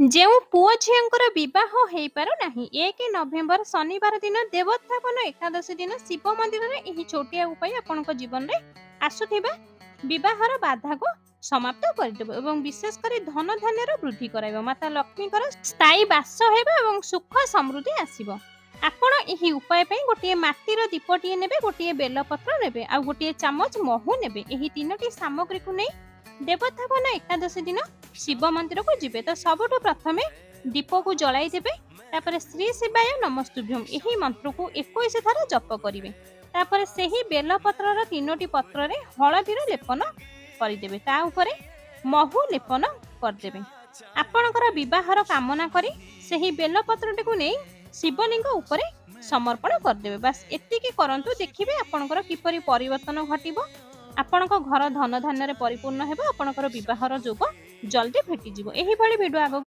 ଯେଉଁ ପୁଅ ଝିଅଙ୍କର ବିବାହ ହେଇପାରୁନାହିଁ 1 ନଭେମ୍ବର ଶନିବାର ଦିନ ଦେବୋତ୍ଥାପନ ଏକାଦଶୀ ଦିନ ଶିବ ମନ୍ଦିରରେ ଏହି ଛୋଟିଆ ଉପାୟ ଆପଣଙ୍କ ଜୀବନରେ ଆସୁଥିବା ବିବାହର ବାଧାକୁ ସମାପ୍ତ କରିଦେବ ଏବଂ ବିଶେଷ କରି ଧନ ଧାନ୍ୟର ବୃଦ୍ଧି କରାଇବ। ମାତା ଲକ୍ଷ୍ମୀଙ୍କର ସ୍ଥାୟୀ ବାସ ହେବ ଏବଂ ସୁଖ ସମୃଦ୍ଧି ଆସିବ। ଆପଣ ଏହି ଉପାୟ ପାଇଁ ଗୋଟିଏ ମାଟିର ଦୀପଟିଏ ନେବେ, ଗୋଟିଏ ବେଲପତ୍ର ନେବେ ଆଉ ଗୋଟିଏ ଚାମଚ ମହୁ ନେବେ। ଏହି ତିନୋଟି ସାମଗ୍ରୀକୁ ନେଇ ଦେବୋତ୍ଥାପନ ଏକାଦଶୀ ଦିନ ଶିବ ମନ୍ଦିରକୁ ଯିବେ। ତ ସବୁଠୁ ପ୍ରଥମେ ଦୀପକୁ ଜଳାଇ ଦେବେ, ତାପରେ ଶ୍ରୀ ଶିବାୟ ନମସ୍ତୁଭ୍ୟମ୍ ଏହି ମନ୍ତ୍ରକୁ 21 ଥର ଜପ କରିବେ। ତାପରେ ସେହି ବେଲପତ୍ରର 3ଟି ପତ୍ରରେ ହଳଦୀର ଲେପନ କରିଦେବେ, ତା ଉପରେ ମହୁ ଲେପନ କରିଦେବେ। ଆପଣଙ୍କର ବିବାହର କାମନା କରି ସେହି ବେଲପତ୍ରଟିକୁ ନେଇ ଶିବଲିଙ୍ଗ ଉପରେ ସମର୍ପଣ କରିଦେବେ। ବାସ୍ ଏତିକି କରନ୍ତୁ, ଦେଖିବେ ଆପଣଙ୍କର କିପରି ପରିବର୍ତ୍ତନ ଘଟିବ। ଆପଣଙ୍କ ଘର ଧନ ଧାନ୍ୟରେ ପରିପୂର୍ଣ୍ଣ ହେବ, ଆପଣଙ୍କର ବିବାହର ଯୋଗ ଜଲ୍ଦି ଫିଟିଯିବ। ଏହିଭଳି ଭିଡ଼ିଓ ଆଗକୁ